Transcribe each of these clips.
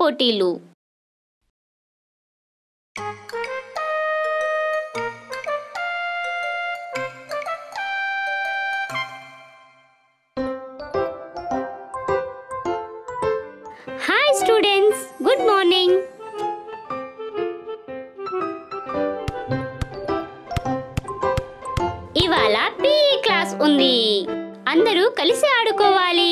పోటీలు. Hi students, good morning. ఇవాళ PE class ఉంది. అందరూ కలిసి ఆడుకోవాలి.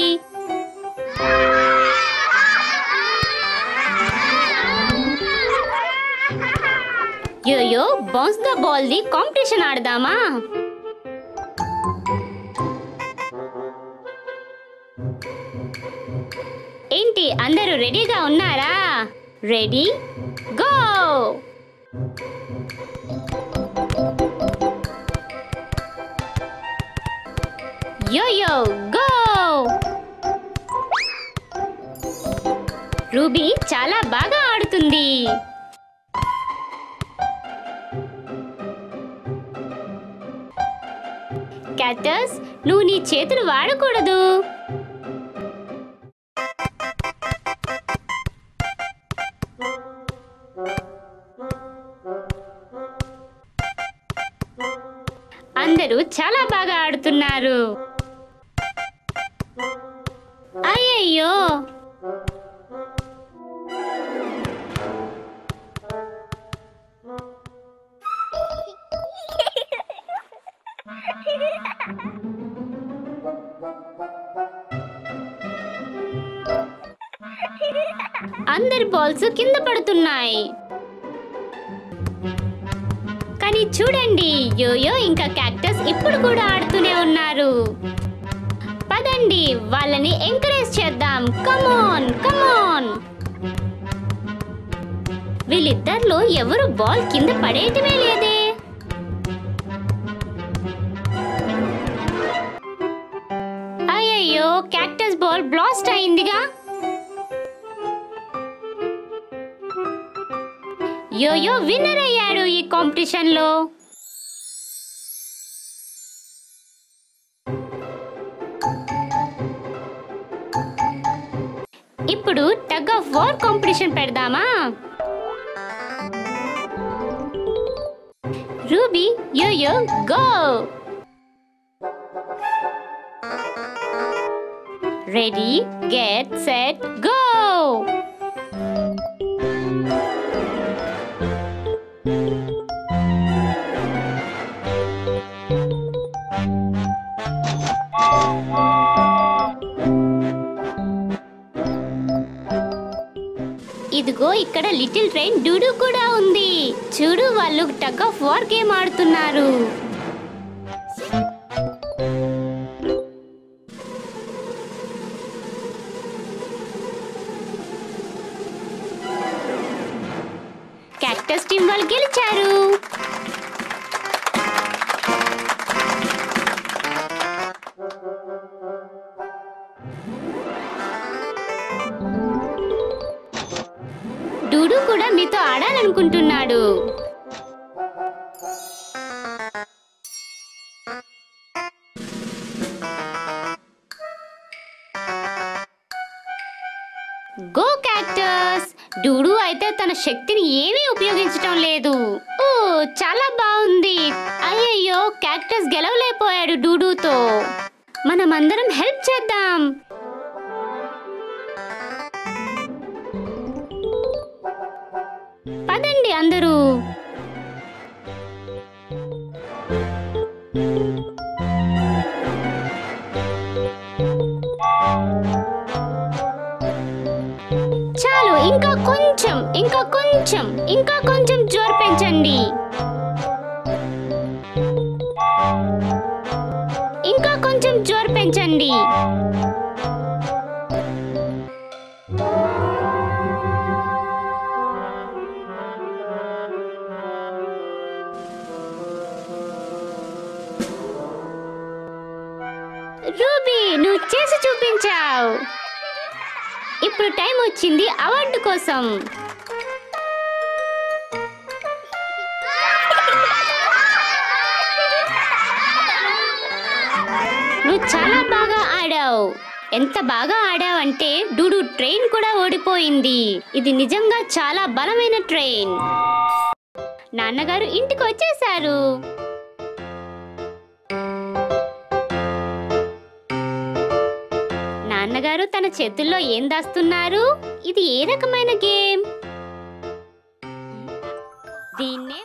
Yoyo bounce the ball the competition ఆడదామా? ఏంటి అందరూ రెడీగా ఉన్నారా? Ready go! Yoyo go! Ruby చాలా బాగా ఆడుతుంది. క్యాక్టస్, నువ్వు నీ చేతులు వాడకూడదు. అందరూ చాలా బాగా ఆడుతున్నారు. అయ్యయ్యో, అందరి బాల్స్ కింద పడుతున్నాయి. కానీ చూడండి, యోయో ఇంకా క్యాక్టస్ ఇప్పుడు కూడా ఆడుతూనే ఉన్నారు. పదండి, వాళ్ళని ఎంకరేజ్ చేద్దాం. కమాన్ కమాన్. వీళ్ళిద్దరిలో ఎవరు బాల్ కింద పడేయటమే లేదే. అయ్యయ్యో, క్యాక్టస్ బాల్ బ్లాస్ట్ అయిందిగా. యోయో విన్నర్ అయ్యాడు ఈ కాంపిటీషన్ లో. ఇప్పుడు టగ్ ఆఫ్ వార్ కాంపిటీషన్ పెడదామా? Ruby, Yoyo go! Ready get set go! ఇదిగో ఇక్కడ లిటిల్ ట్రైన్ డూడు కూడా ఉంది. చూడు, వాళ్ళు టగ్ ఆఫ్ వార్ గేమ్ ఆడుతున్నారు. క్యాక్టస్ టీం వాళ్ళు గెలిచారు. డూడు కూడా మీతో ఆడాలనుకుంటున్నాడు. Go cactus! డూడు అయితే తన శక్తిని ఏమీ ఉపయోగించటం లేదు. ఓ, చాలా బాగుంది. అయ్యయ్యో, క్యాక్టస్ గెలవలేకపోయాడు డూడుతో. మనమందరం హెల్ప్ చేద్దాం. పదండి అందరూ. చాలు, ఇంకా కొంచెం, ఇంకా కొంచెం, ఇంకా కొంచెం జోరు పెంచండి. ఇంకా కొంచెం జోరు పెంచండి. రూబీ, నువ్వు చేసి చూపించావు. ఇప్పుడు టైం వచ్చింది అవార్డు కోసం. నువ్వు చాలా బాగా ఆడావు. ఎంత బాగా ఆడావంటే డూడు ట్రైన్ కూడా ఓడిపోయింది. ఇది నిజంగా చాలా బలమైన ట్రైన్. నాన్నగారు ఇంటికి వచ్చేసారు. నాన్నగారు తన చేతుల్లో ఏం దాస్తున్నారు? ఇది ఏ రకమైన గేమ్? దీన్నే